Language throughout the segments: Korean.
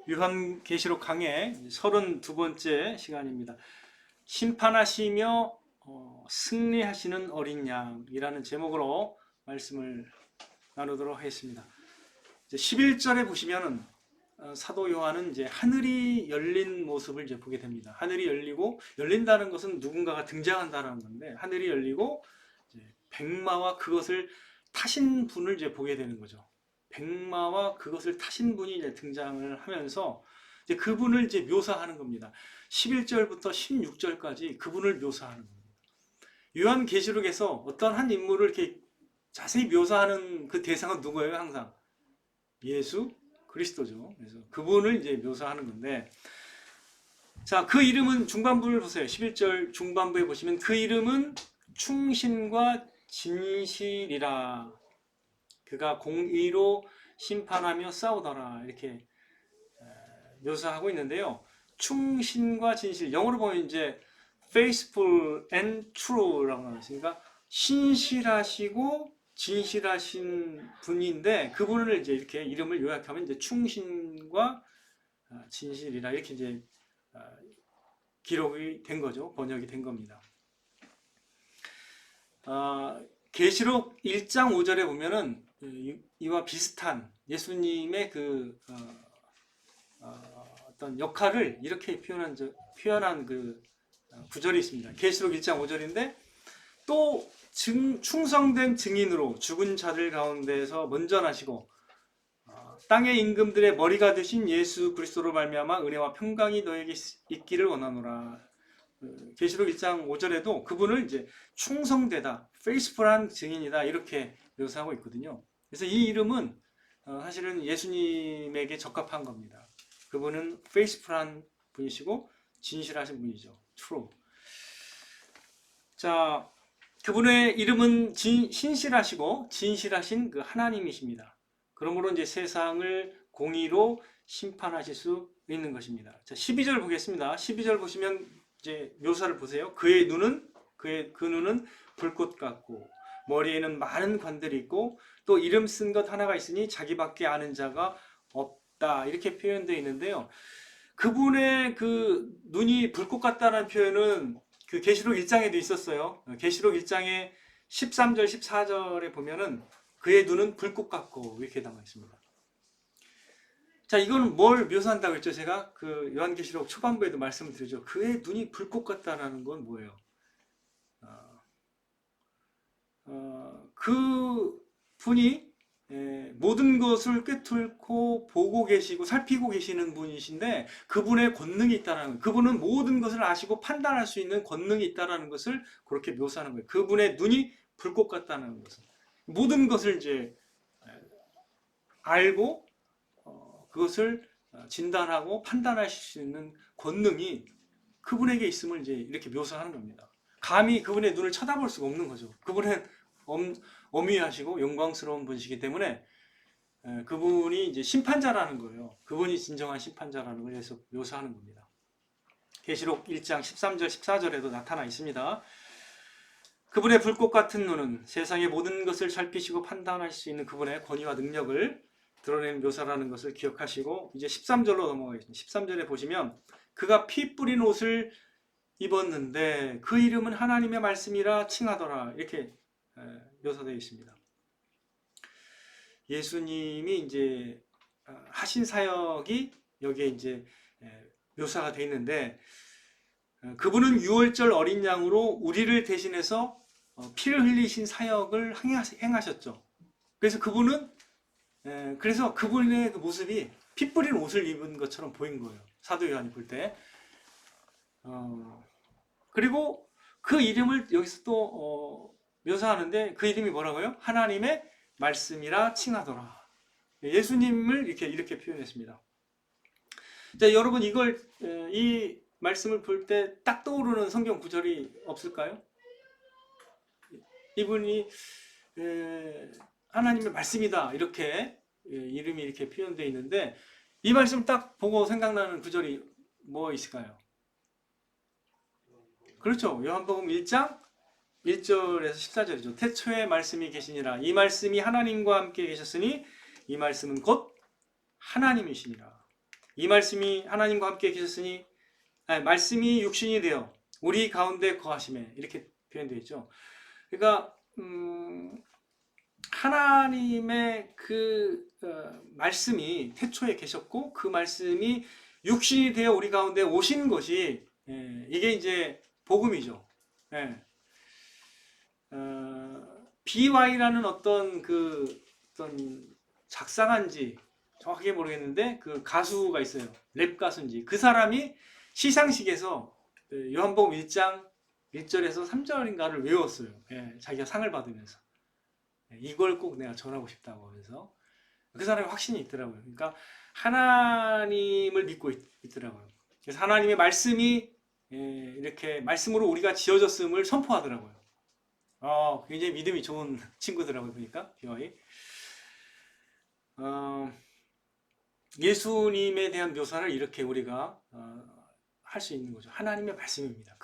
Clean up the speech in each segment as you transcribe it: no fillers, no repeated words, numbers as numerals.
요한계시록 강의 32번째 시간입니다. 심판하시며 승리하시는 어린 양이라는 제목으로 말씀을 나누도록 하겠습니다. 11절에 보시면은 사도 요한은 이제 하늘이 열린 모습을 이제 보게 됩니다. 하늘이 열리고, 열린다는 것은 누군가가 등장한다는 건데, 하늘이 열리고 이제 백마와 그것을 타신 분을 이제 보게 되는 거죠. 백마와 그것을 타신 분이 이제 등장을 하면서 이제 그분을 이제 묘사하는 겁니다. 11절부터 16절까지 그분을 묘사하는 겁니다. 요한계시록에서 어떤 한 인물을 이렇게 자세히 묘사하는 그 대상은 누구예요? 항상 예수 그리스도죠. 그래서 그분을 이제 묘사하는 건데, 자, 그 이름은 중반부를 보세요. 11절 중반부에 보시면 그 이름은 충신과 진실이라. 그가 공의로 심판하며 싸우더라. 이렇게 묘사하고 있는데요. 충신과 진실, 영어로 보면 이제 faithful and true라고 하니까 신실하시고 진실하신 분인데, 그분을 이제 이렇게 이름을 요약하면 이제 충신과 진실이라 이렇게 이제 기록이 된 거죠. 번역이 된 겁니다. 계시록 1장 5절에 보면은 이와 비슷한 예수님의 그 어떤 역할을 이렇게 표현한 그 구절이 있습니다. 계시록 1장 5절인데, 또 충성된 증인으로 죽은 자들 가운데서 먼저 나시고 땅의 임금들의 머리가 되신 예수 그리스도로 말미암아 은혜와 평강이 너에게 있기를 원하노라. 계시록 1장 5절에도 그분을 이제 충성되다, 페이스풀한 증인이다 이렇게 묘사하고 있거든요. 그래서 이 이름은 사실은 예수님에게 적합한 겁니다. 그분은 페이스풀한 분이시고 진실하신 분이죠. true. 자, 그분의 이름은 신실하시고 진실하신 그 하나님이십니다. 그러므로 이제 세상을 공의로 심판하실 수 있는 것입니다. 자, 12절 보겠습니다. 12절 보시면 이제 묘사를 보세요. 그의 눈은 그 눈은 불꽃 같고 머리에는 많은 관들이 있고 또 이름 쓴 것 하나가 있으니 자기밖에 아는 자가 없다. 이렇게 표현되어 있는데요. 그분의 그 눈이 불꽃 같다는 표현은 그 계시록 1장에도 있었어요. 계시록 1장의 13절, 14절에 보면은 그의 눈은 불꽃 같고 이렇게 나와 있습니다. 자, 이거는 뭘 묘사한다고 했죠? 제가 그 요한계시록 초반부에도 말씀을 드렸죠. 그의 눈이 불꽃 같다라는 건 뭐예요? 그 분이 모든 것을 꿰뚫고 보고 계시고 살피고 계시는 분이신데, 그분의 권능이 있다는 것, 그분은 모든 것을 아시고 판단할 수 있는 권능이 있다는 것을 그렇게 묘사하는 거예요. 그분의 눈이 불꽃 같다는 것은 모든 것을 이제 알고 그것을 진단하고 판단하실 수 있는 권능이 그분에게 있음을 이제 이렇게 묘사하는 겁니다. 감히 그분의 눈을 쳐다볼 수가 없는 거죠. 그분은 엄위하시고 영광스러운 분이시기 때문에 그분이 이제 심판자라는 거예요. 그분이 진정한 심판자라는 걸 해서 묘사하는 겁니다. 계시록 1장 13절 14절에도 나타나 있습니다. 그분의 불꽃 같은 눈은 세상의 모든 것을 살피시고 판단할 수 있는 그분의 권위와 능력을 드러내는 묘사라는 것을 기억하시고, 이제 13절로 넘어가겠습니다. 13절에 보시면 그가 피 뿌린 옷을 입었는데 그 이름은 하나님의 말씀이라 칭하더라. 이렇게 묘사되어 있습니다. 예수님이 이제 하신 사역이 여기에 이제 묘사가 되어 있는데, 그분은 유월절 어린 양으로 우리를 대신해서 피를 흘리신 사역을 행하셨죠. 그래서 그래서 그분의 그 모습이 피 뿌린 옷을 입은 것처럼 보인 거예요. 사도 요한이 볼 때. 그리고 그 이름을 여기서 또 묘사하는데, 그 이름이 뭐라고요? 하나님의 말씀이라 칭하더라. 예수님을 이렇게 표현했습니다. 자, 여러분 이 말씀을 볼 때 딱 떠오르는 성경 구절이 없을까요? 이분이 하나님의 말씀이다 이렇게 이름이 이렇게 표현되어 있는데, 이 말씀 딱 보고 생각나는 구절이 뭐 있을까요? 그렇죠. 요한복음 1장 1절에서 14절이죠. 태초에 말씀이 계시니라. 이 말씀이 하나님과 함께 계셨으니 이 말씀은 곧 하나님이시니라. 이 말씀이 하나님과 함께 계셨으니 말씀이 육신이 되어 우리 가운데 거하심에 이렇게 표현되어 있죠. 그러니까 하나님의 그 말씀이 태초에 계셨고 그 말씀이 육신이 되어 우리 가운데 오신 것이 이게 이제 복음이죠. BY라는 어떤 작사가인지 정확하게 모르겠는데 그 가수가 있어요. 랩 가수인지 그 사람이 시상식에서 요한복음 1장 1절에서 3절인가를 외웠어요. 자기가 상을 받으면서 이걸 꼭 내가 전하고 싶다고 하면서 그 사람이 확신이 있더라고요. 그러니까 하나님을 믿고 있더라고요. 그래서 하나님의 말씀이 이렇게 말씀으로 우리가 지어졌음을 선포하더라고요. 굉장히 믿음이 좋은 친구더라고요. 보니까 BY. 예수님에 대한 묘사를 이렇게 우리가 할 수 있는 거죠. 하나님의 말씀입니다.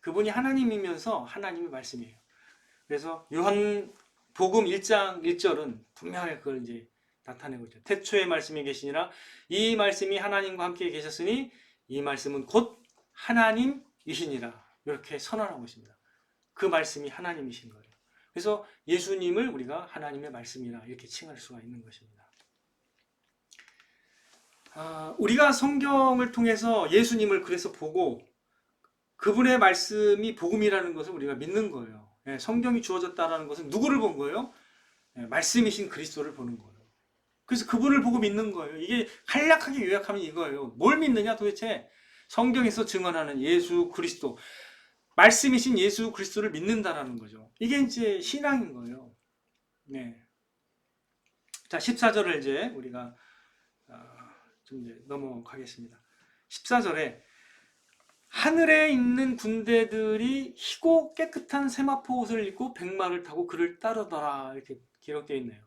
그분이 하나님이면서 하나님의 말씀이에요. 그래서 요한복음 1장 1절은 분명하게 그걸 이제 나타내고 있죠. 태초에 말씀이 계시니라 이 말씀이 하나님과 함께 계셨으니 이 말씀은 곧 하나님이시니라 이렇게 선언하고 있습니다. 그 말씀이 하나님이신 거예요. 그래서 예수님을 우리가 하나님의 말씀이라 이렇게 칭할 수가 있는 것입니다. 우리가 성경을 통해서 예수님을 그래서 보고 그분의 말씀이 복음이라는 것을 우리가 믿는 거예요. 성경이 주어졌다는 것은 누구를 본 거예요? 말씀이신 그리스도를 보는 거예요. 그래서 그분을 보고 믿는 거예요. 이게 간략하게 요약하면 이거예요. 뭘 믿느냐 도대체? 성경에서 증언하는 예수 그리스도, 말씀이신 예수 그리스도를 믿는다라는 거죠. 이게 이제 신앙인 거예요. 자, 14절을 이제 우리가 좀 이제 넘어가겠습니다. 14절에 하늘에 있는 군대들이 희고 깨끗한 세마포 옷을 입고 백마를 타고 그를 따르더라 이렇게 기록되어 있네요.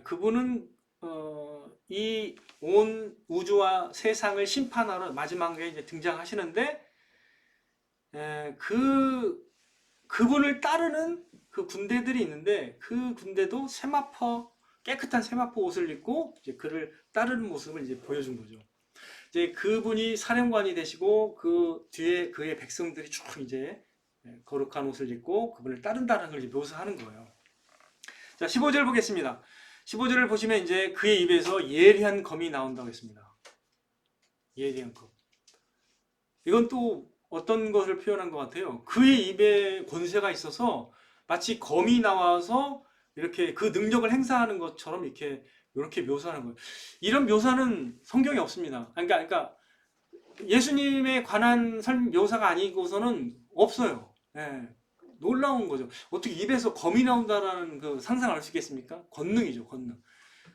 그분은 이 온 우주와 세상을 심판하러 마지막에 이제 등장하시는데 그분을 따르는 그 군대들이 있는데 그 군대도 깨끗한 세마포 옷을 입고 이제 그를 따르는 모습을 이제 보여준 거죠. 이제 그분이 사령관이 되시고 그 뒤에 그의 백성들이 쭉 이제 거룩한 옷을 입고 그분을 따른다는 걸 이제 묘사하는 거예요. 자, 15절 보겠습니다. 15절을 보시면 이제 그의 입에서 예리한 검이 나온다고 했습니다. 예리한 검. 이건 또 어떤 것을 표현한 것 같아요. 그의 입에 권세가 있어서 마치 검이 나와서 이렇게 그 능력을 행사하는 것처럼 이렇게 묘사하는 거예요. 이런 묘사는 성경에 없습니다. 그러니까 예수님에 관한 묘사가 아니고서는 없어요. 놀라운 거죠. 어떻게 입에서 검이 나온다라는 그 상상을 할 수 있겠습니까? 권능이죠, 권능.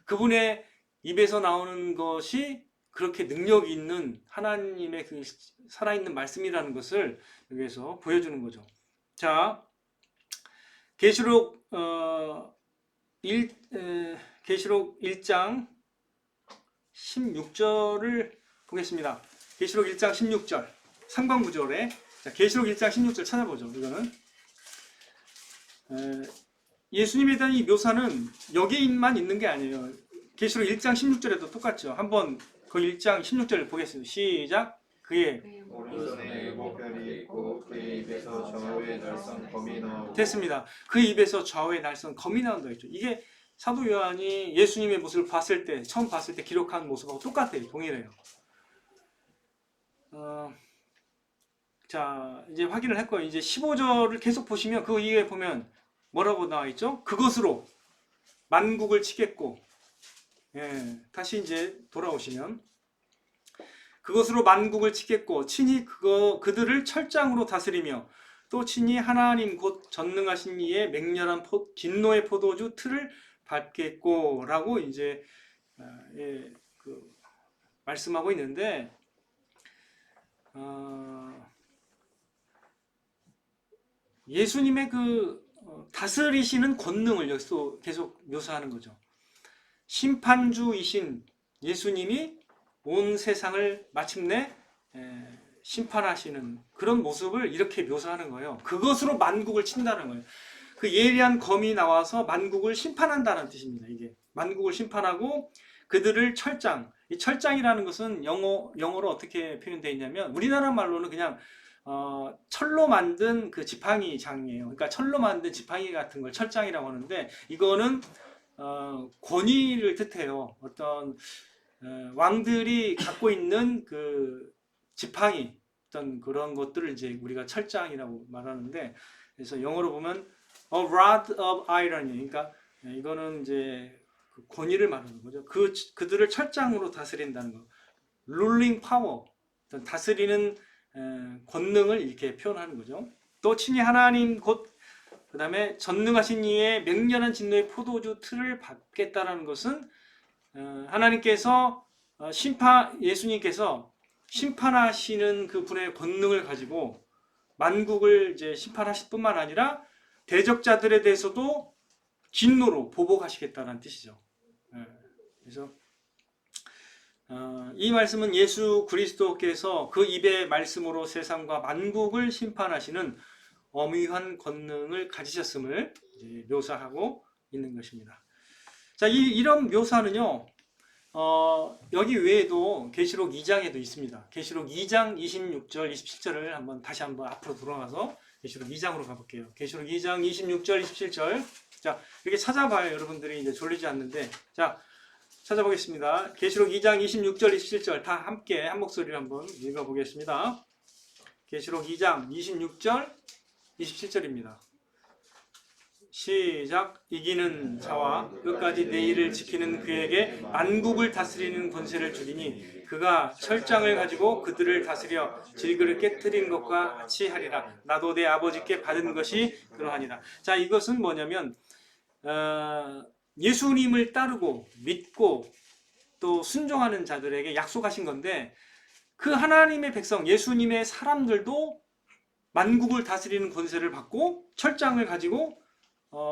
그분의 입에서 나오는 것이 그렇게 능력이 있는 하나님의 그 살아있는 말씀이라는 것을 여기에서 보여주는 거죠. 자, 계시록 1장 16절을 보겠습니다. 계시록 1장 16절 상반구절에 계시록 1장 16절 찾아보죠. 이거는 예수님에 대한 이 묘사는 여기만 있는 게 아니에요. 계시록 1장 16절에도 똑같죠. 한번 그 1장 16절 보겠습니다. 시작. 그의 오른손에 목별이 있고 그의 입에서 좌우에 날선 검이 나오고 됐습니다. 그 입에서 좌우에 날선 검이 나온다 했죠. 이게 사도 요한이 예수님의 모습을 처음 봤을 때 기록한 모습하고 똑같아요. 동일해요. 자, 이제 확인을 했고요. 이제 15절을 계속 보시면 그 이후에 보면 뭐라고 나와 있죠? 그것으로 만국을 치겠고, 다시 이제 돌아오시면 그것으로 만국을 치겠고 친히 그들을 철장으로 다스리며 또 친히 하나님 곧 전능하신 이의 맹렬한 진노의 포도주 틀을 밟겠고 라고 이제 말씀하고 있는데 예수님의 다스리시는 권능을 여기서 계속 묘사하는 거죠. 심판주이신 예수님이 온 세상을 마침내 심판하시는 그런 모습을 이렇게 묘사하는 거예요. 그것으로 만국을 친다는 거예요. 그 예리한 검이 나와서 만국을 심판한다는 뜻입니다. 이게 만국을 심판하고 그들을 철장, 이 철장이라는 것은 영어로 어떻게 표현되어 있냐면 우리나라 말로는 그냥 철로 만든 그 지팡이 장이에요. 그러니까 철로 만든 지팡이 같은 걸 철장이라고 하는데 이거는 권위를 뜻해요. 어떤 왕들이 갖고 있는 그 지팡이 어떤 그런 것들을 이제 우리가 철장이라고 말하는데 그래서 영어로 보면 a rod of iron 그러니까 이거는 이제 그 권위를 말하는 거죠. 그들을 철장으로 다스린다는 거. 룰링 파워 어떤 다스리는 권능을 이렇게 표현하는 거죠. 또 친히 하나님 곧 그 다음에 전능하신 이의 맹렬한 진노의 포도주 틀을 밟겠다라는 것은 하나님께서 예수님께서 심판하시는 그 분의 권능을 가지고 만국을 이제 심판하실 뿐만 아니라 대적자들에 대해서도 진노로 보복하시겠다는 뜻이죠. 그래서 이 말씀은 예수 그리스도께서 그 입의 말씀으로 세상과 만국을 심판하시는 엄위한 권능을 가지셨음을 이제 묘사하고 있는 것입니다. 자, 이런 묘사는요, 여기 외에도 계시록 2장에도 있습니다. 계시록 2장 26절, 27절을 다시 한번 앞으로 돌아가서 계시록 2장으로 가볼게요. 계시록 2장 26절, 27절. 자, 이렇게 찾아봐요. 여러분들이 이제 졸리지 않는데. 자, 찾아보겠습니다. 계시록 2장 26절, 27절 다 함께 한 목소리로 한번 읽어보겠습니다. 계시록 2장 26절, 27절입니다. 시작. 이기는 자와 끝까지 내 일을 지키는 그에게 만국을 다스리는 권세를 주리니 그가 철장을 가지고 그들을 다스려 질그를 깨뜨린 것과 같이 하리라. 나도 내 아버지께 받은 것이 그러하니라. 자, 이것은 뭐냐면 예수님을 따르고 믿고 또 순종하는 자들에게 약속하신 건데 그 하나님의 백성 예수님의 사람들도 만국을 다스리는 권세를 받고 철장을 가지고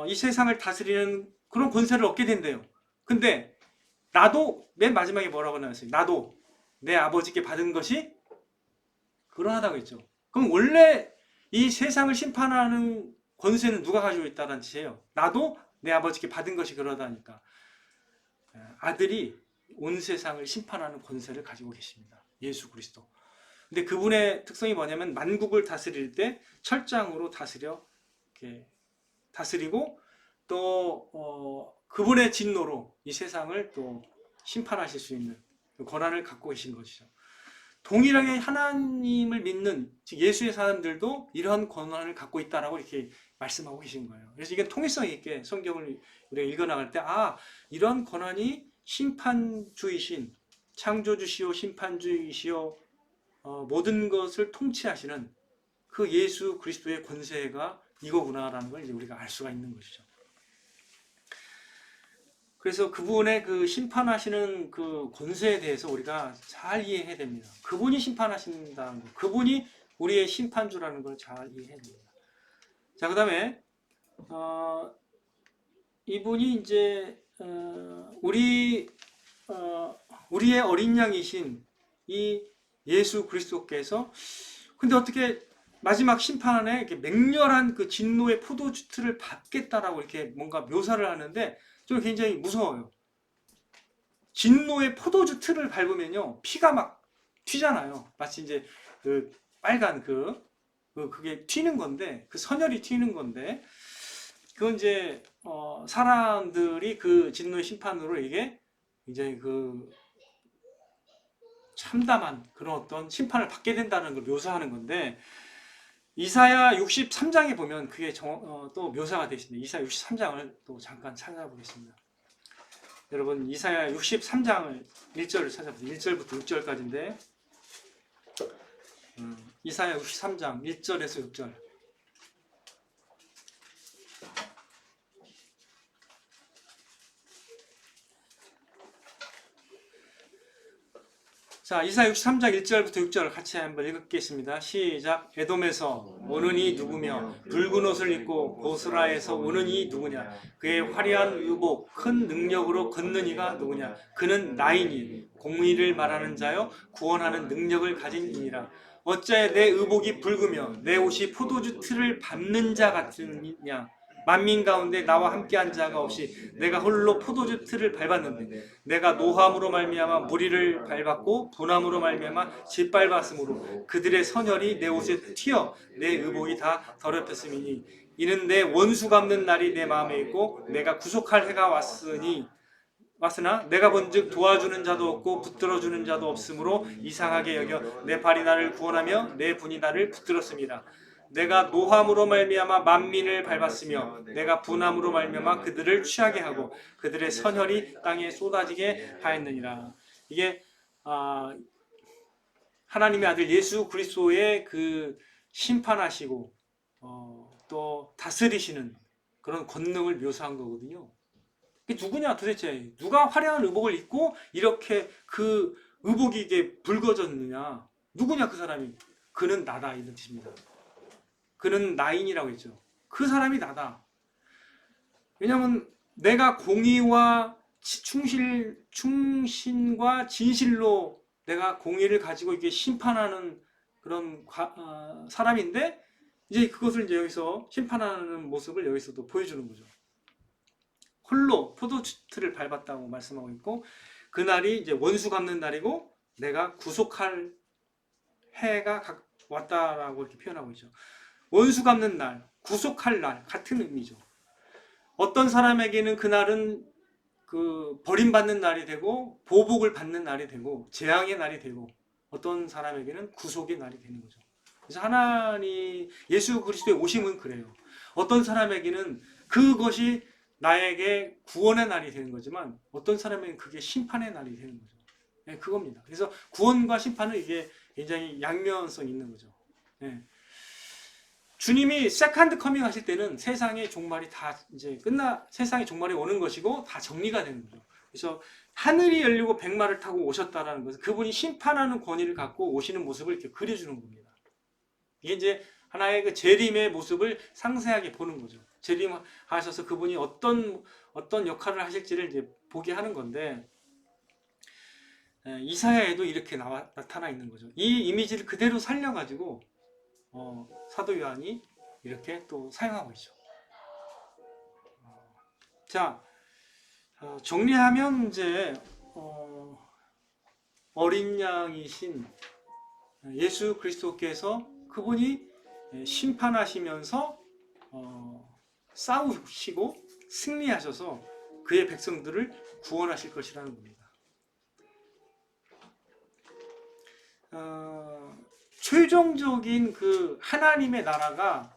이 세상을 다스리는 그런 권세를 얻게 된대요. 근데 나도 맨 마지막에 뭐라고 나왔어요? 나도 내 아버지께 받은 것이 그러하다고 했죠. 그럼 원래 이 세상을 심판하는 권세는 누가 가지고 있다는 뜻이에요? 나도 내 아버지께 받은 것이 그러다니까 아들이 온 세상을 심판하는 권세를 가지고 계십니다. 예수 그리스도. 근데 그분의 특성이 뭐냐면 만국을 다스릴 때 철장으로 다스리고 또 그분의 진노로 이 세상을 또 심판하실 수 있는 권한을 갖고 계신 것이죠. 동일하게 하나님을 믿는 즉 예수의 사람들도 이러한 권한을 갖고 있다라고 이렇게 말씀하고 계신 거예요. 그래서 이게 통일성 있게 성경을 우리가 읽어나갈 때 이런 권한이 심판주이신 창조주시오 심판주이시오 모든 것을 통치하시는 그 예수 그리스도의 권세가 이거구나라는 걸 이제 우리가 알 수가 있는 것이죠. 그래서 그분의 그 심판하시는 그 권세에 대해서 우리가 잘 이해해야 됩니다. 그분이 심판하신다는 것, 그분이 우리의 심판주라는 걸 잘 이해해야 됩니다. 자, 그 다음에 이분이 이제 우리의 어린 양이신 이 예수 그리스도께서 근데 어떻게 마지막 심판에 이렇게 맹렬한 그 진노의 포도주 틀을 밟겠다라고 이렇게 뭔가 묘사를 하는데 좀 굉장히 무서워요. 진노의 포도주 틀을 밟으면요 피가 막 튀잖아요. 마치 이제 그 빨간 그게 튀는 건데 그 선혈이 튀는 건데 그건 이제 사람들이 그 진노의 심판으로 이게 굉장히 그 참담한 그런 어떤 심판을 받게 된다는 걸 묘사하는 건데 이사야 63장에 보면 그게 또 묘사가 되어 있습니다. 이사야 63장을 또 잠깐 찾아보겠습니다. 여러분 이사야 63장을 1절을 찾아보세요. 1절부터 6절까지인데 이사야 63장 1절에서 6절 자, 이사야 63장 1절부터 6절 같이 한번 읽겠습니다. 시작. 에돔에서 오는 이 누구며 붉은 옷을 입고 보스라에서 오는 이 누구냐 그의 화려한 의복 큰 능력으로 걷는 이가 누구냐 그는 나이니 공의를 말하는 자여 구원하는 능력을 가진 이니라 어찌하여 내 의복이 붉으며 내 옷이 포도주 틀을 밟는 자 같으냐 만민 가운데 나와 함께한 자가 없이 내가 홀로 포도주 틀을 밟았는데 내가 노함으로 말미암아 무리를 밟았고 분함으로 말미암아 짓밟았으므로 그들의 선혈이 내 옷에 튀어 내 의복이 다 더럽혔음이니 이는 내 원수 갚는 날이 내 마음에 있고 내가 구속할 해가 왔으나 내가 본즉 도와주는 자도 없고 붙들어주는 자도 없으므로 이상하게 여겨 내 발이 나를 구원하며 내 분이 나를 붙들었습니다. 내가 노함으로 말미암아 만민을 밟았으며 내가 분함으로 말미암아 그들을 취하게 하고 그들의 선혈이 땅에 쏟아지게 하였느니라. 이게 하나님의 아들 예수 그리스도의 그 심판하시고 또 다스리시는 그런 권능을 묘사한 거거든요. 이게 누구냐 도대체? 누가 화려한 의복을 입고 이렇게 그 의복이 이게 붉어졌느냐? 누구냐 그 사람이? 그는 나다 이런 뜻입니다. 그는 나인이라고 했죠. 그 사람이 나다. 왜냐하면 내가 공의와 충신과 진실로 내가 공의를 가지고 이게 심판하는 그런 사람인데 이제 그것을 이제 여기서 심판하는 모습을 여기서도 보여주는 거죠. 홀로 포도주틀을 밟았다고 말씀하고 있고 그날이 이제 원수 갚는 날이고 내가 구속할 해가 왔다라고 이렇게 표현하고 있죠. 원수 갚는 날, 구속할 날 같은 의미죠. 어떤 사람에게는 그날은 그 버림받는 날이 되고 보복을 받는 날이 되고 재앙의 날이 되고 어떤 사람에게는 구속의 날이 되는 거죠. 그래서 하나님 예수 그리스도의 오심은 그래요. 어떤 사람에게는 그것이 나에게 구원의 날이 되는 거지만 어떤 사람에게는 그게 심판의 날이 되는 거죠. 네, 그겁니다. 그래서 구원과 심판은 이게 굉장히 양면성 있는 거죠. 네. 주님이 세컨드 커밍 하실 때는 세상의 종말이 다 이제 세상의 종말이 오는 것이고 다 정리가 되는 거죠. 그래서 하늘이 열리고 백마를 타고 오셨다라는 것은 그분이 심판하는 권위를 갖고 오시는 모습을 이렇게 그려주는 겁니다. 이게 이제 하나의 그 재림의 모습을 상세하게 보는 거죠. 재림하셔서 그분이 어떤 역할을 하실지를 이제 보게 하는 건데 이사야에도 이렇게 나타나 있는 거죠. 이 이미지를 그대로 살려가지고 사도 요한이 이렇게 또 사용하고 있죠. 자, 정리하면 이제 어린 양이신 예수 그리스도께서 그분이 심판하시면서 싸우시고 승리하셔서 그의 백성들을 구원하실 것이라는 겁니다. 최종적인 그 하나님의 나라가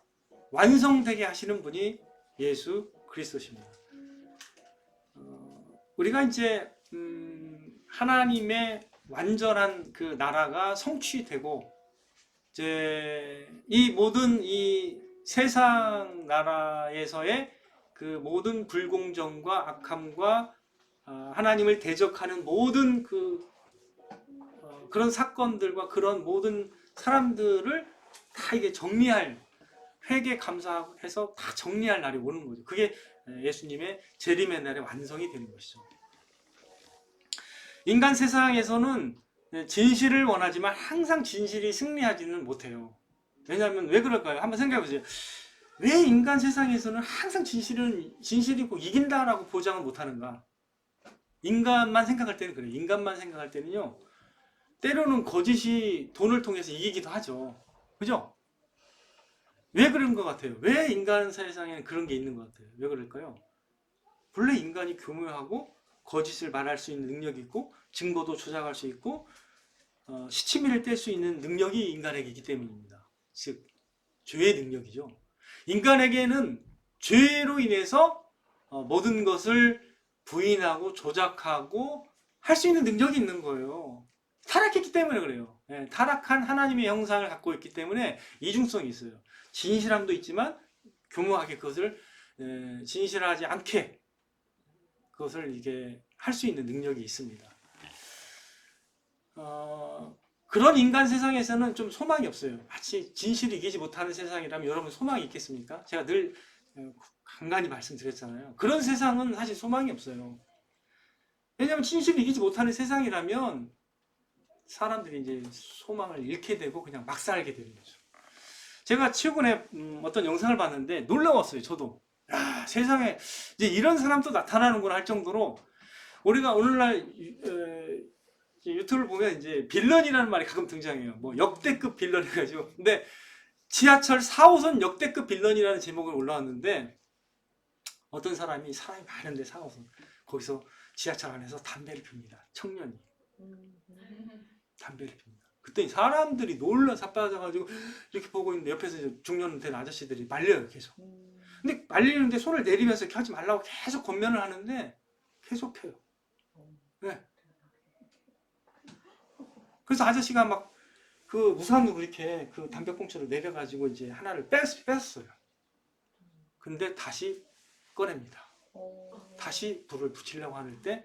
완성되게 하시는 분이 예수 그리스도십니다. 우리가 이제 하나님의 완전한 그 나라가 성취되고 이제 이 모든 이 세상 나라에서의 그 모든 불공정과 악함과 하나님을 대적하는 모든 그런 사건들과 그런 모든 사람들을 다 이게 정리할 회개 감사해서 다 정리할 날이 오는 거죠. 그게 예수님의 재림의 날의 완성이 되는 것이죠. 인간 세상에서는 진실을 원하지만 항상 진실이 승리하지는 못해요. 왜냐하면 왜 그럴까요? 한번 생각해 보세요. 왜 인간 세상에서는 항상 진실이 꼭 이긴다라고 보장을 못하는가? 인간만 생각할 때는 그래요. 인간만 생각할 때는요. 때로는 거짓이 돈을 통해서 이기기도 하죠. 그죠? 왜 그런 것 같아요? 왜 인간 세상에는 그런 게 있는 것 같아요? 왜 그럴까요? 본래 인간이 교묘하고 거짓을 말할 수 있는 능력이 있고 증거도 조작할 수 있고 시치미를 뗄 수 있는 능력이 인간에게 있기 때문입니다. 즉 죄의 능력이죠. 인간에게는 죄로 인해서 모든 것을 부인하고 조작하고 할 수 있는 능력이 있는 거예요. 타락했기 때문에 그래요. 타락한 하나님의 형상을 갖고 있기 때문에 이중성이 있어요. 진실함도 있지만 교묘하게 그것을 진실하지 않게 그것을 이게 할 수 있는 능력이 있습니다. 그런 인간 세상에서는 좀 소망이 없어요. 마치 진실을 이기지 못하는 세상이라면 여러분 소망이 있겠습니까? 제가 늘 간간히 말씀드렸잖아요. 그런 세상은 사실 소망이 없어요. 왜냐하면 진실을 이기지 못하는 세상이라면 사람들이 이제 소망을 잃게 되고 그냥 막 살게 되는 거죠. 제가 최근에 어떤 영상을 봤는데 놀라웠어요. 저도 야, 세상에 이제 이런 사람도 나타나는구나 할 정도로 우리가 오늘날 유튜브를 보면 이제 빌런이라는 말이 가끔 등장해요. 뭐 역대급 빌런 해가지고. 근데 지하철 4호선 역대급 빌런이라는 제목을 올라왔는데 어떤 사람이 많은데 4호선 거기서 지하철 안에서 담배를 핍니다. 청년이 담배를 핍니다. 그때 사람들이 놀라 자빠져가지고 이렇게 보고 있는데 옆에서 이제 중년 된 아저씨들이 말려요 계속. 근데 말리는데 손을 내리면서 이렇게 하지 말라고 계속 권면을 하는데 계속 펴요. 네. 그래서 아저씨가 막 그 우산으로 이렇게 그 담배꽁초를 내려가지고 이제 하나를 뺐어요. 근데 다시 꺼냅니다. 다시 불을 붙이려고 하는 때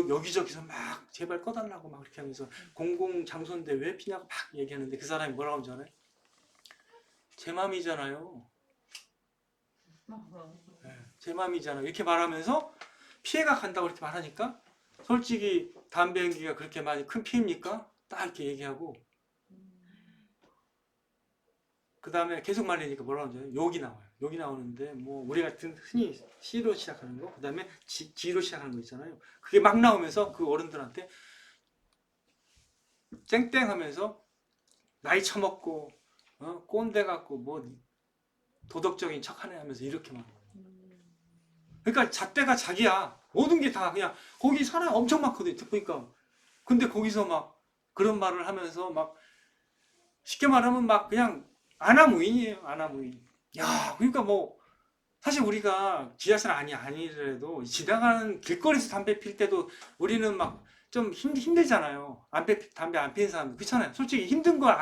여기저기서 막 제발 꺼달라고 막 이렇게 하면서 공공장소인데 왜 피냐고 막 얘기하는데 그 사람이 뭐라고 하는 줄 알아요? 제 맘이잖아요. 네, 제 맘이잖아요. 이렇게 말하면서 피해가 간다고 이렇게 말하니까 솔직히 담배 연기가 그렇게 많이 큰 피해입니까? 딱 이렇게 얘기하고 그 다음에 계속 말리니까 뭐라고 하죠? 욕이 나와요. 욕이 나오는데 뭐 우리 같은 흔히 C로 시작하는 거, 그 다음에 G로 시작하는 거 있잖아요. 그게 막 나오면서 그 어른들한테 땡땡하면서 나이 처먹고 꼰대 같고 뭐 도덕적인 척하네 하면서 이렇게 막. 그러니까 잣대가 자기야. 모든 게 다 그냥 거기 사람 엄청 많거든요. 보니까. 근데 거기서 막 그런 말을 하면서 막 쉽게 말하면 막 그냥 아나무인이에요. 아나무인. 야, 그러니까 뭐 사실 우리가 지하철 아니더라도 지나가는 길거리에서 담배 필 때도 우리는 막 좀 힘들잖아요. 담배 안 피는 사람들 그렇잖아요. 솔직히 힘든 걸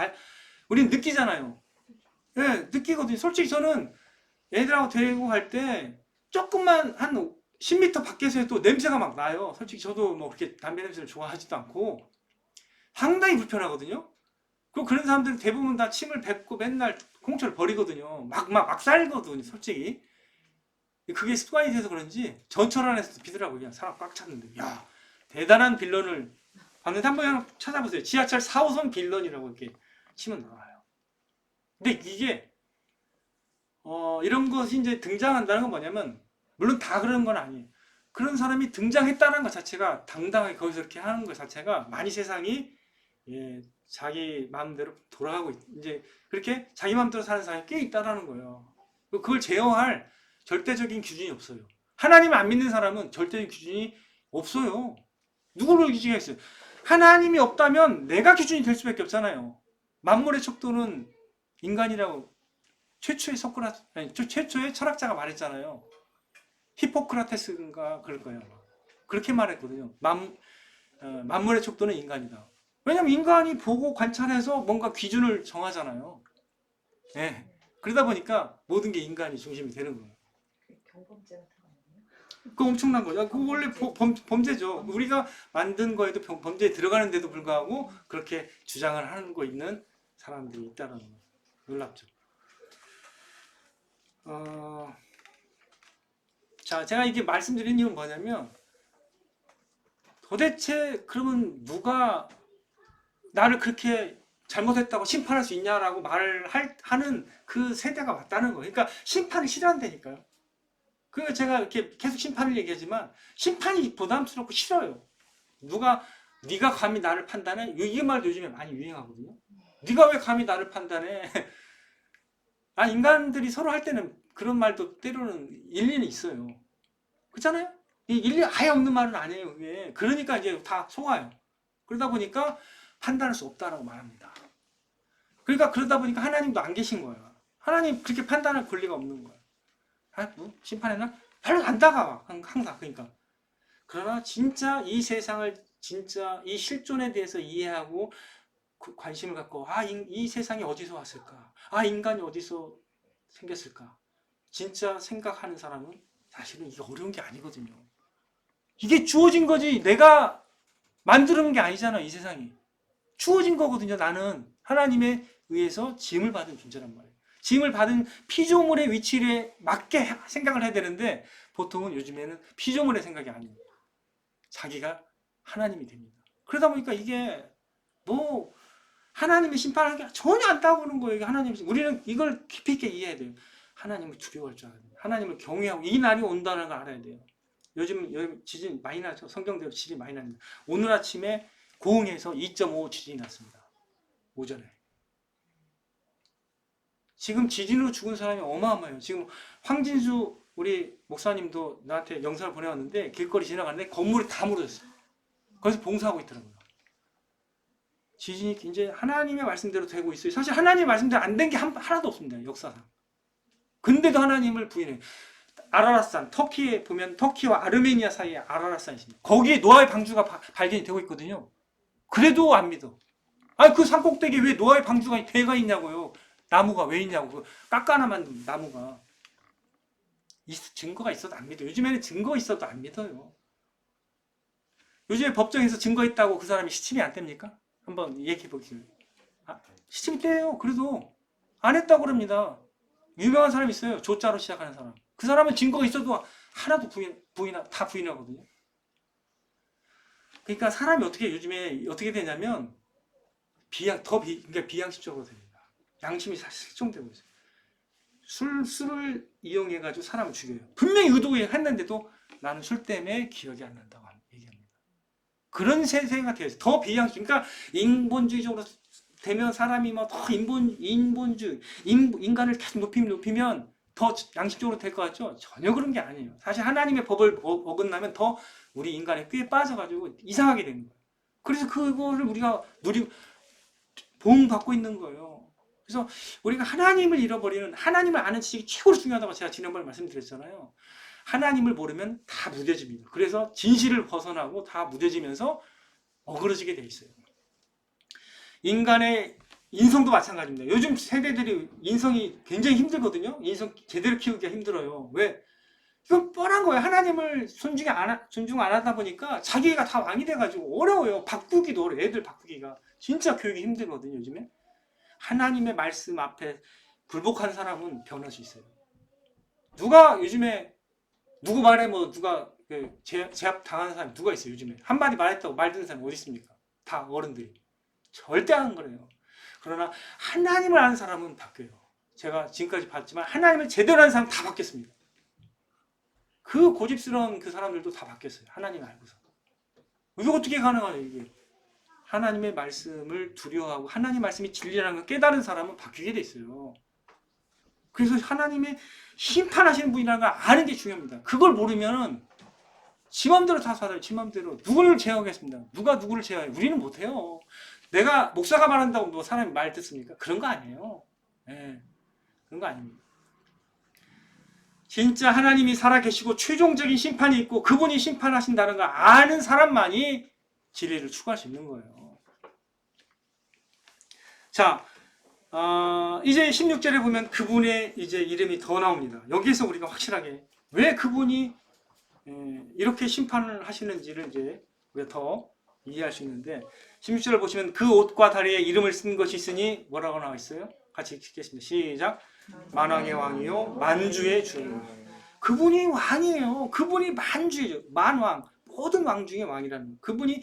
우리는 느끼잖아요. 예, 네, 느끼거든요. 솔직히 저는 애들하고 데리고 갈 때 조금만 한 10m 밖에서 해도 냄새가 막 나요. 솔직히 저도 뭐 그렇게 담배 냄새를 좋아하지도 않고 상당히 불편하거든요. 그리고 그런 사람들은 대부분 다 침을 뱉고 맨날 콩초를 버리거든요. 막 살거든요, 솔직히. 그게 습관이 돼서 그런지 전철 안에서도 피더라고요. 그냥 사람 꽉 찼는데. 야, 대단한 빌런을 봤는데 한번 찾아보세요. 지하철 4호선 빌런이라고 이렇게 치면 나와요. 근데 이게 이런 것이 이제 등장한다는 건 뭐냐면 물론 다 그런 건 아니에요. 그런 사람이 등장했다는 것 자체가 당당하게 거기서 이렇게 하는 것 자체가 많이 세상이 자기 마음대로 돌아가고 이제 그렇게 자기 마음대로 사는 사람이 꽤 있다라는 거예요. 그걸 제어할 절대적인 기준이 없어요. 하나님 안 믿는 사람은 절대적인 기준이 없어요. 누구를 기준하겠어요? 하나님이 없다면 내가 기준이 될 수밖에 없잖아요. 만물의 척도는 인간이라고 최초의 최초의 철학자가 말했잖아요. 히포크라테스인가 그럴 거예요. 그렇게 말했거든요. 만물의 척도는 인간이다. 왜냐면 인간이 보고 관찰해서 뭔가 기준을 정하잖아요. 네. 그러다 보니까 모든 게 인간이 중심이 되는 거예요. 경범죄 같은 거 아니에요? 그거 엄청난 거죠. 그거 원래 범죄죠. 우리가 만든 거에도 범죄에 들어가는데도 불구하고 그렇게 주장을 하는 거 있는 사람들이 있다는 거. 놀랍죠. 자, 제가 이게 말씀드린 이유는 뭐냐면 도대체 그러면 누가 나를 그렇게 잘못했다고 심판할 수 있냐라고 말을 하는 그 세대가 왔다는 거예요. 그러니까 심판이 싫어한다니까요. 그러니까 제가 이렇게 계속 심판을 얘기하지만 심판이 부담스럽고 싫어요. 네가 감히 나를 판단해? 이 말도 요즘에 많이 유행하거든요. 네가 왜 감히 나를 판단해? 인간들이 서로 할 때는 그런 말도 때로는 일리는 있어요. 그렇잖아요? 일리 아예 없는 말은 아니에요. 그게. 그러니까 이제 다 속아요. 그러다 보니까 판단할 수 없다라고 말합니다. 그러니까 그러다 보니까 하나님도 안 계신 거예요. 하나님 그렇게 판단할 권리가 없는 거예요. 뭐 심판의 날 별로 안 다가와 항상. 그러니까 그러나 진짜 이 세상을 진짜 이 실존에 대해서 이해하고 관심을 갖고 이 세상이 어디서 왔을까? 인간이 어디서 생겼을까? 진짜 생각하는 사람은 사실은 이게 어려운 게 아니거든요. 이게 주어진 거지 내가 만드는 게 아니잖아요. 이 세상이 주어진 거거든요. 나는 하나님에 의해서 지음을 받은 존재란 말이에요. 지음을 받은 피조물의 위치에 맞게 생각을 해야 되는데 보통은 요즘에는 피조물의 생각이 아니에요. 자기가 하나님이 됩니다. 그러다 보니까 이게 뭐 하나님이 심판하는 게 전혀 안 따오는 거예요. 우리는 이걸 깊이 있게 이해해야 돼요. 하나님을 두려워할 줄 알아야 돼요. 하나님을 경외하고 이 날이 온다는 걸 알아야 돼요. 요즘 지진 많이 나죠. 성경대로 지진이 많이 납니다. 오늘 아침에 고흥에서 2.5 지진이 났습니다. 오전에. 지금 지진으로 죽은 사람이 어마어마해요. 지금 황진수 우리 목사님도 나한테 영상을 보내왔는데 길거리 지나가는데 건물이 다 무너졌어요. 거기서 봉사하고 있더라고요. 지진이 이제 하나님의 말씀대로 되고 있어요. 사실 하나님의 말씀대로 안 된 게 하나도 없습니다. 역사상. 근데도 하나님을 부인해요. 아라랏산, 터키에 보면 터키와 아르메니아 사이에 아라랏산이 있습니다. 거기에 노아의 방주가 발견이 되고 있거든요. 그래도 안 믿어. 아니 그 산꼭대기에 왜 노아의 방주가 배가 있냐고요. 나무가 왜 있냐고. 그 깎아나만 나무가. 증거가 있어도 안 믿어요. 요즘에는 증거 있어도 안 믿어요. 요즘에 법정에서 증거 있다고 그 사람이 시침이 안 됩니까? 한번 얘기해 보겠습니다. 시침이 떼요. 그래도 안 했다고 그럽니다. 유명한 사람이 있어요. 조자로 시작하는 사람. 그 사람은 증거가 있어도 하나도 다 부인하거든요. 그러니까 사람이 요즘에 어떻게 되냐면 그러니까 비양심적으로 됩니다. 양심이 사실 실종되고 있어요. 술을 이용해가지고 사람을 죽여요. 분명히 의도했는데도 나는 술 때문에 기억이 안 난다고 얘기합니다. 그런 세상이 되어요. 더 비양심. 그러니까 인본주의적으로 되면 사람이 뭐 더 인본주의, 인간을 계속 높이면 더 양심적으로 될 것 같죠? 전혀 그런 게 아니에요. 사실 하나님의 법을 어긋나면 더 우리 인간의 꾀에 빠져가지고 이상하게 되는 거예요. 그래서 그거를 우리가 보응받고 있는 거예요. 그래서 우리가 하나님을 잃어버리는, 하나님을 아는 지식이 최고로 중요하다고 제가 지난번에 말씀드렸잖아요. 하나님을 모르면 다 무뎌집니다. 그래서 진실을 벗어나고 다 무뎌지면서 어그러지게 돼 있어요. 인간의 인성도 마찬가지입니다. 요즘 세대들이 인성이 굉장히 힘들거든요. 인성 제대로 키우기가 힘들어요. 왜? 이건 뻔한 거예요. 하나님을 존중 안 하다 보니까 자기가 다 왕이 돼가지고 어려워요. 바꾸기도 어려워요. 애들 바꾸기가. 진짜 교육이 힘들거든요. 요즘에. 하나님의 말씀 앞에 굴복한 사람은 변할 수 있어요. 누가 요즘에 누구 말에 누가 제압 당하는 사람이 누가 있어요? 요즘에 한마디 말했다고 말 듣는 사람이 어디 있습니까? 다 어른들이. 절대 안 그래요. 그러나 하나님을 아는 사람은 바뀌어요. 제가 지금까지 봤지만 하나님을 제대로 아는 사람은 다 바뀌었습니다. 그 고집스러운 그 사람들도 다 바뀌었어요. 하나님 알고서. 이게 어떻게 가능하냐 이게. 하나님의 말씀을 두려워하고 하나님 말씀이 진리라는 걸 깨달은 사람은 바뀌게 돼 있어요. 그래서 하나님의 심판하시는 분이라는 걸 아는 게 중요합니다. 그걸 모르면 지 맘대로 다 살아요. 지 맘대로. 누구를 제어하겠습니다. 누가 누구를 제어해요? 우리는 못해요. 내가 목사가 말한다고 뭐 사람이 말 듣습니까? 그런 거 아니에요. 네, 그런 거 아닙니다. 진짜 하나님이 살아계시고 최종적인 심판이 있고 그분이 심판하신다는 걸 아는 사람만이 진리를 추구할 수 있는 거예요. 자, 이제 16절에 보면 그분의 이제 이름이 더 나옵니다. 여기에서 우리가 확실하게 왜 그분이 이렇게 심판을 하시는지를 이제 우리가 더 이해할 수 있는데 16절을 보시면 그 옷과 다리에 이름을 쓴 것이 있으니 뭐라고 나와 있어요? 같이 읽겠습니다. 시작. 만왕의 왕이요 만주의 주. 그분이 왕이에요. 그분이 만주예요. 만왕. 모든 왕 중에 왕이라는 거예요. 그분이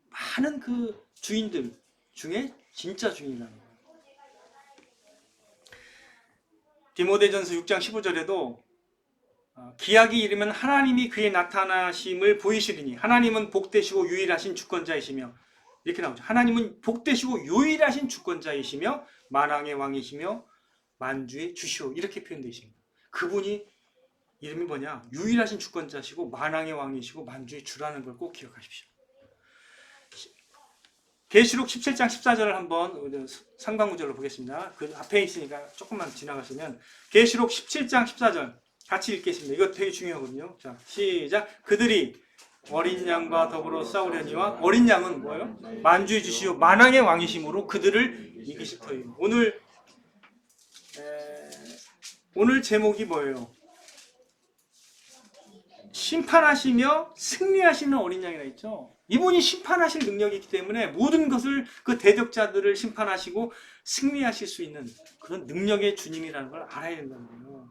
많은 그 주인들 중에 진짜 주인이라는 거예요. 디모데전서 6장 15절에도 기약이 이르면 하나님이 그의 나타나심을 보이시리니 하나님은 복되시고 유일하신 주권자이시며 이렇게 나오죠. 하나님은 복되시고 유일하신 주권자이시며 만왕의 왕이시며 만주의 주시오 이렇게 표현되어 있습니다. 그분이 이름이 뭐냐? 유일하신 주권자시고 만왕의 왕이시고 만주의 주라는 걸 꼭 기억하십시오. 계시록 17장 14절을 한번 상관구절로 보겠습니다. 그 앞에 있으니까 조금만 지나가시면 계시록 17장 14절 같이 읽겠습니다. 이거 되게 중요하거든요. 자, 시작. 그들이 어린 양과 더불어 싸우려니와 어린 양은 뭐예요? 만주의 주시오 만왕의 왕이심으로 그들을 이기실 터이요. 오늘 제목이 뭐예요? 심판하시며 승리하시는 어린 양이라 했죠. 이분이 심판하실 능력이 있기 때문에 모든 것을 그 대적자들을 심판하시고 승리하실 수 있는 그런 능력의 주님이라는 걸 알아야 된다는 거예요.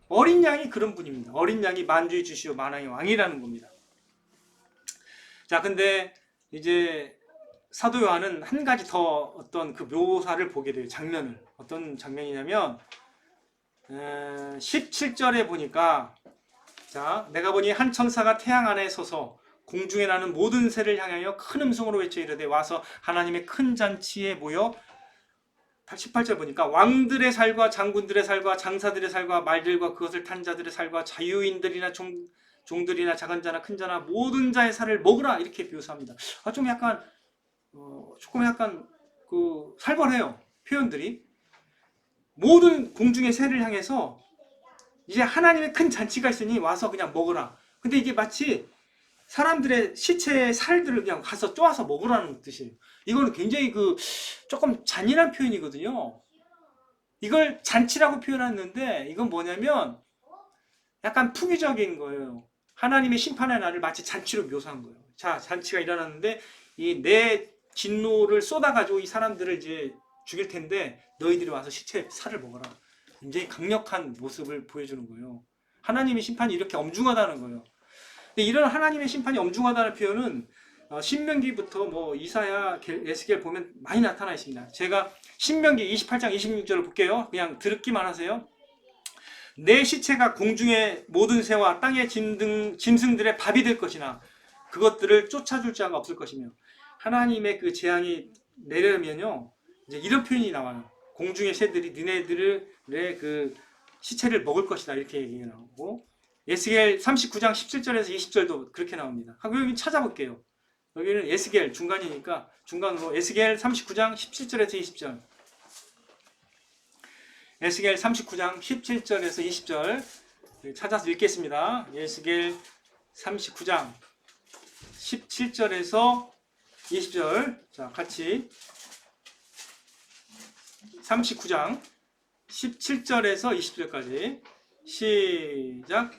어린 양이 그런 분입니다. 어린 양이 만주의 주시오 만왕의 왕이라는 겁니다. 자, 근데 이제 사도 요한은 한 가지 더 어떤 그 묘사를 보게 돼요. 장면을. 어떤 장면이냐면 17절에 보니까 자, 내가 보니 한 천사가 태양 안에 서서 공중에 나는 모든 새를 향하여 큰 음성으로 외쳐 이르되 와서 하나님의 큰 잔치에 모여 18절 보니까 왕들의 살과 장군들의 살과 장사들의 살과 말들과 그것을 탄 자들의 살과 자유인들이나 종들이나 작은 자나 큰 자나 모든 자의 살을 먹으라 이렇게 묘사합니다. 좀 약간 조금 약간 그 살벌해요. 표현들이. 모든 공중의 새를 향해서 이제 하나님의 큰 잔치가 있으니 와서 그냥 먹으라. 근데 이게 마치 사람들의 시체의 살들을 그냥 가서 쪼아서 먹으라는 뜻이에요. 이거는 굉장히 조금 잔인한 표현이거든요. 이걸 잔치라고 표현했는데 이건 뭐냐면 약간 투기적인 거예요. 하나님의 심판의 날을 마치 잔치로 묘사한 거예요. 자, 잔치가 일어났는데 이 내 진노를 쏟아가지고 이 사람들을 이제 죽일 텐데 너희들이 와서 시체의 살을 먹어라. 굉장히 강력한 모습을 보여주는 거예요. 하나님의 심판이 이렇게 엄중하다는 거예요. 근데 이런 하나님의 심판이 엄중하다는 표현은 신명기부터 뭐 이사야, 에스겔 보면 많이 나타나 있습니다. 제가 신명기 28장 26절을 볼게요. 그냥 들었기만 하세요. 내 시체가 공중의 모든 새와 땅의 짐승들의 밥이 될 것이나 그것들을 쫓아줄 자가 없을 것이며 하나님의 그 재앙이 내려면요 이제 이런 표현이 나와요. 공중의 새들이 니네들의 그 시체를 먹을 것이다 이렇게 얘기가 나오고 에스겔 39장 17절에서 20절도 그렇게 나옵니다. 여기 찾아볼게요. 여기는 에스겔 중간이니까 중간으로 에스겔 39장 17절에서 20절 에스겔 39장 17절에서 20절 찾아서 읽겠습니다. 에스겔 39장 17절에서 20절 자 같이 39장 17절에서 20절까지 시작.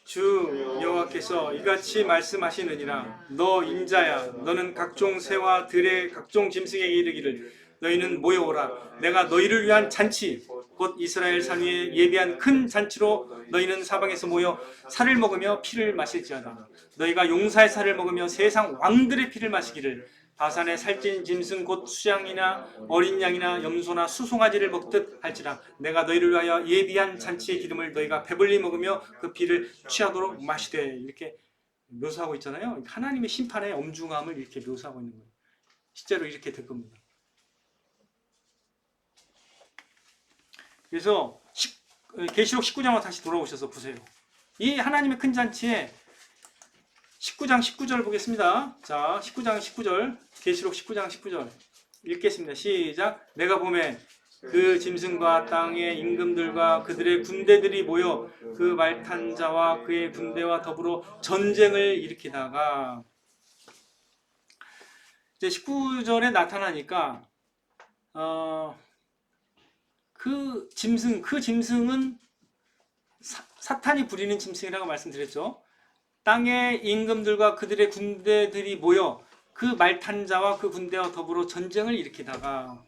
주 여호와께서 이같이 말씀하시느니라. 너 인자야 너는 각종 새와 들의 각종 짐승에게 이르기를 너희는 모여오라. 내가 너희를 위한 잔치 곧 이스라엘 산 위에 예비한 큰 잔치로 너희는 사방에서 모여 살을 먹으며 피를 마실지어다. 너희가 용사의 살을 먹으며 세상 왕들의 피를 마시기를 바산의 살찐 짐승 곧 수양이나 어린 양이나 염소나 수송아지를 먹듯 할지라. 내가 너희를 위하여 예비한 잔치의 기름을 너희가 배불리 먹으며 그 피를 취하도록 마시되 이렇게 묘사하고 있잖아요. 하나님의 심판의 엄중함을 이렇게 묘사하고 있는 거예요. 실제로 이렇게 될 겁니다. 그래서 계시록 19장으로 다시 돌아오셔서 보세요. 이 하나님의 큰 잔치에 19장 19절 보겠습니다. 자, 19장 19절 계시록 19장 19절 읽겠습니다. 시작. 내가 보매 그 짐승과 땅의 임금들과 그들의 군대들이 모여 그 말탄 자와 그의 군대와 더불어 전쟁을 일으키다가 이제 19절에 나타나니까 그 짐승은 사탄이 부리는 짐승이라고 말씀드렸죠. 땅의 임금들과 그들의 군대들이 모여 그 말탄 자와 그 군대와 더불어 전쟁을 일으키다가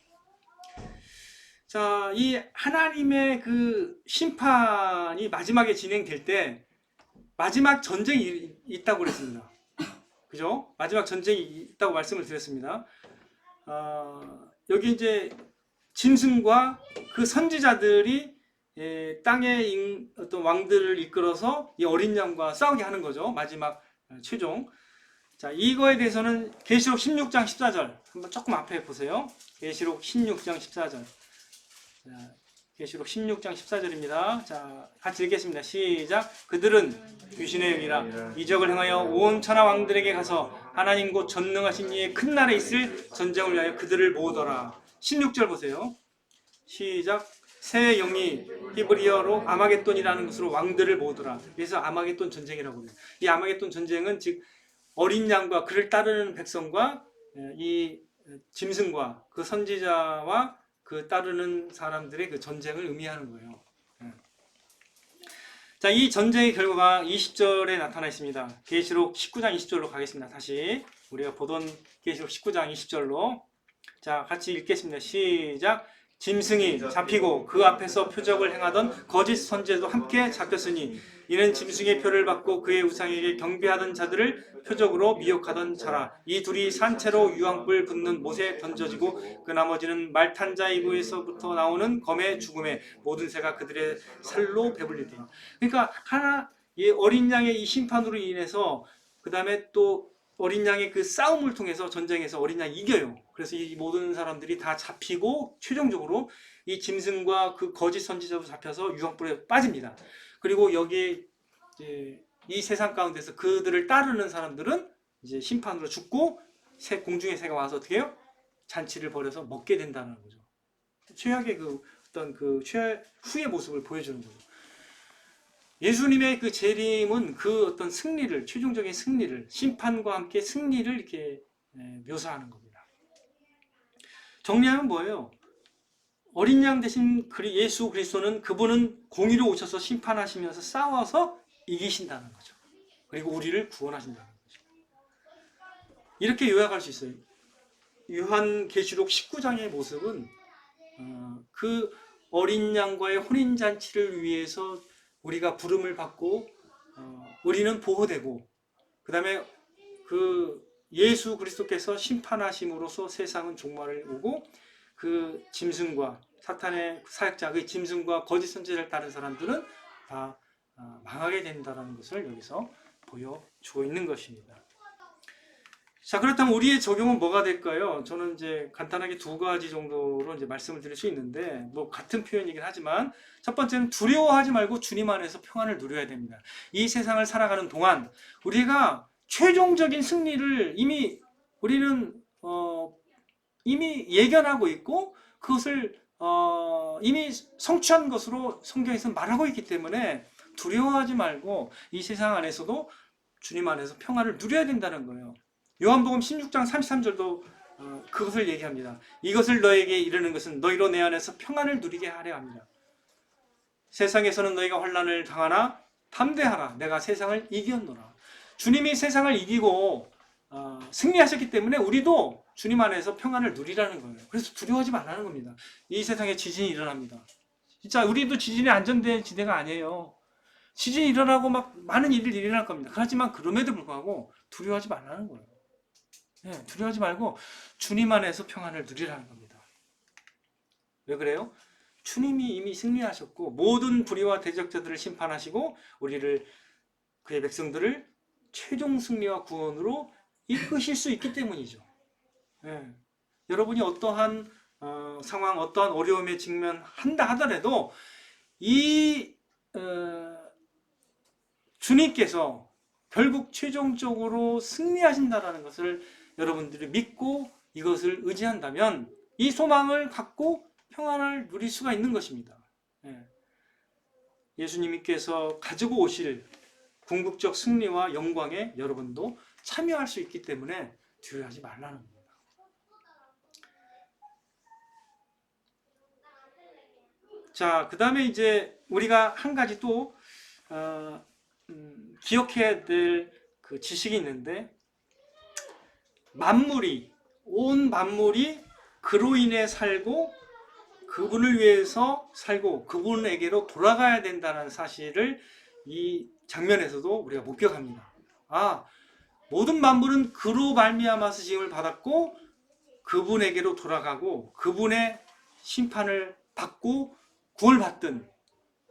자, 이 하나님의 그 심판이 마지막에 진행될 때 마지막 전쟁이 있다고 그랬습니다. 그죠? 마지막 전쟁이 있다고 말씀을 드렸습니다. 여기 이제 짐승과 그 선지자들이 땅의 어떤 왕들을 이끌어서 이 어린 양과 싸우게 하는 거죠. 마지막 최종. 자, 이거에 대해서는 계시록 16장 14절 한번 조금 앞에 보세요. 계시록 16장 14절. 자, 계시록 16장 14절입니다. 자, 같이 읽겠습니다. 시작. 그들은 귀신의 영이라 이적을 행하여 온 천하 왕들에게 가서 하나님 곧 전능하신 이의 큰 날에 있을 전쟁을 위하여 그들을 모으더라. 16절 보세요. 시작. 새 영이 히브리어로 아마겟돈이라는 것으로 왕들을 모으더라. 그래서 아마겟돈 전쟁이라고 해요. 이 아마겟돈 전쟁은 즉 어린 양과 그를 따르는 백성과 이 짐승과 그 선지자와 그 따르는 사람들의 그 전쟁을 의미하는 거예요. 자, 이 전쟁의 결과가 20절에 나타나 있습니다. 계시록 19장 20절로 가겠습니다. 다시 우리가 보던 계시록 19장 20절로 자, 같이 읽겠습니다. 시작. 짐승이 잡히고 그 앞에서 표적을 행하던 거짓 선지자도 함께 잡혔으니 이는 짐승의 표를 받고 그의 우상에게 경배하던 자들을 표적으로 미혹하던 자라. 이 둘이 산채로 유황불 붙는 못에 던져지고 그 나머지는 말탄 자 입에서부터 나오는 검의 죽음에 모든 새가 그들의 살로 배불리더라. 그러니까 하나 이 어린 양의 이 심판으로 인해서 그 다음에 또 어린 양의 그 싸움을 통해서 전쟁에서 어린 양이 이겨요. 그래서 이 모든 사람들이 다 잡히고 최종적으로 이 짐승과 그 거짓 선지자로 잡혀서 유황불에 빠집니다. 그리고 여기에 이제 이 세상 가운데서 그들을 따르는 사람들은 이제 심판으로 죽고 공중의 새가 와서 어떻게 해요? 잔치를 벌여서 먹게 된다는 거죠. 최악의 그 어떤 그 최악 후의 모습을 보여주는 거죠. 예수님의 그 재림은 그 어떤 승리를, 최종적인 승리를, 심판과 함께 승리를 이렇게 묘사하는 겁니다. 정리하면 뭐예요? 어린 양 대신 예수 그리스도는 그분은 공의로 오셔서 심판하시면서 싸워서 이기신다는 거죠. 그리고 우리를 구원하신다는 거죠. 이렇게 요약할 수 있어요. 요한계시록 19장의 모습은 그 어린 양과의 혼인잔치를 위해서 우리가 부름을 받고 우리는 보호되고 그 다음에 그 예수 그리스도께서 심판하심으로써 세상은 종말을 오고 그 짐승과 사탄의 사역자 그 짐승과 거짓 선지자를 따른 사람들은 다 망하게 된다는 것을 여기서 보여주고 있는 것입니다. 자, 그렇다면 우리의 적용은 뭐가 될까요? 저는 이제 간단하게 두 가지 정도로 이제 말씀을 드릴 수 있는데, 뭐 같은 표현이긴 하지만, 첫 번째는 두려워하지 말고 주님 안에서 평안을 누려야 됩니다. 이 세상을 살아가는 동안 우리가 최종적인 승리를 우리는 이미 예견하고 있고 그것을 이미 성취한 것으로 성경에서 말하고 있기 때문에 두려워하지 말고 이 세상 안에서도 주님 안에서 평안을 누려야 된다는 거예요. 요한복음 16장 33절도 그것을 얘기합니다. 이것을 너에게 이르는 것은 너희로 내 안에서 평안을 누리게 하려 합니다. 세상에서는 너희가 환난을 당하나 담대하라. 내가 세상을 이겼노라. 주님이 세상을 이기고 승리하셨기 때문에 우리도 주님 안에서 평안을 누리라는 거예요. 그래서 두려워하지 말라는 겁니다. 이 세상에 지진이 일어납니다. 진짜 우리도 지진이 안전된 지대가 아니에요. 지진이 일어나고 막 많은 일이 일어날 겁니다. 하지만 그럼에도 불구하고 두려워하지 말라는 거예요. 네, 두려워하지 말고 주님 안에서 평안을 누리라는 겁니다. 왜 그래요? 주님이 이미 승리하셨고 모든 불의와 대적자들을 심판하시고 우리를 그의 백성들을 최종 승리와 구원으로 이끄실 수 있기 때문이죠. 네. 여러분이 어떠한 상황, 어떠한 어려움에 직면한다 하더라도 이 주님께서 결국 최종적으로 승리하신다라는 것을 여러분들이 믿고 이것을 의지한다면 이 소망을 갖고 평안을 누릴 수가 있는 것입니다. 예수님께서 가지고 오실 궁극적 승리와 영광에 여러분도 참여할 수 있기 때문에 두려워하지 말라는 겁니다. 자, 그 다음에 이제 우리가 한 가지 또 기억해야 될 그 지식이 있는데 온 만물이 그로 인해 살고 그분을 위해서 살고 그분에게로 돌아가야 된다는 사실을 이 장면에서도 우리가 목격합니다. 모든 만물은 그로 말미암아서 지음을 받았고 그분에게로 돌아가고 그분의 심판을 받고 구원받든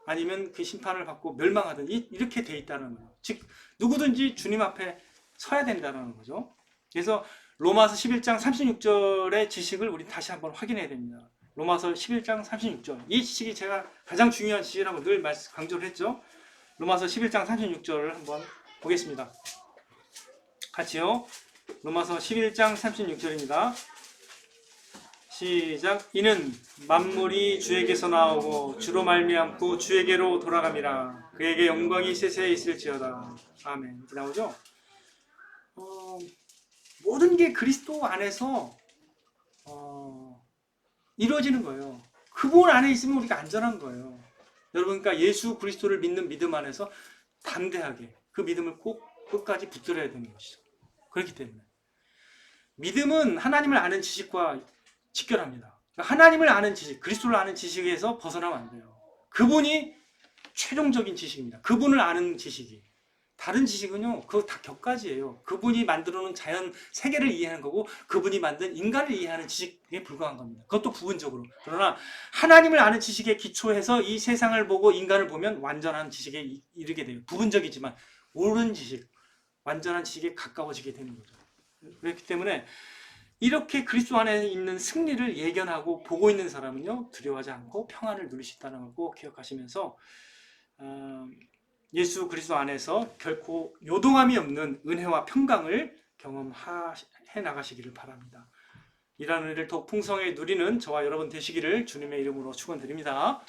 아니면 그 심판을 받고 멸망하든 이렇게 돼 있다는 거예요. 즉 누구든지 주님 앞에 서야 된다는 거죠. 그래서 로마서 11장 36절의 지식을 우리 다시 한번 확인해야 됩니다. 로마서 11장 36절. 이 지식이 제가 가장 중요한 지식이라고 늘 강조를 했죠. 로마서 11장 36절을 한번 보겠습니다. 같이요. 로마서 11장 36절입니다. 시작. 이는 만물이 주에게서 나오고 주로 말미암고 주에게로 돌아감이라. 그에게 영광이 세세에 있을지어다. 아멘. 이렇게 나오죠. 모든 게 그리스도 안에서 이루어지는 거예요. 그분 안에 있으면 우리가 안전한 거예요. 여러분, 그러니까 예수 그리스도를 믿는 믿음 안에서 담대하게 그 믿음을 꼭 끝까지 붙들어야 되는 것이죠. 그렇기 때문에 믿음은 하나님을 아는 지식과 직결합니다. 그러니까 하나님을 아는 지식, 그리스도를 아는 지식에서 벗어나면 안 돼요. 그분이 최종적인 지식입니다. 그분을 아는 지식이. 다른 지식은요, 그거 다 격가지예요. 그분이 만들어 놓은 자연 세계를 이해하는 거고, 그분이 만든 인간을 이해하는 지식에 불과한 겁니다. 그것도 부분적으로. 그러나 하나님을 아는 지식에 기초해서 이 세상을 보고 인간을 보면 완전한 지식에 이르게 돼요. 부분적이지만 옳은 지식, 완전한 지식에 가까워지게 되는 거죠. 그렇기 때문에 이렇게 그리스도 안에 있는 승리를 예견하고 보고 있는 사람은요, 두려워하지 않고 평안을 누릴 수 있다는 걸 꼭 기억하시면서 예수 그리스도 안에서 결코 요동함이 없는 은혜와 평강을 경험해 나가시기를 바랍니다. 이러한 은혜를 더욱 풍성하게 누리는 저와 여러분 되시기를 주님의 이름으로 축원드립니다.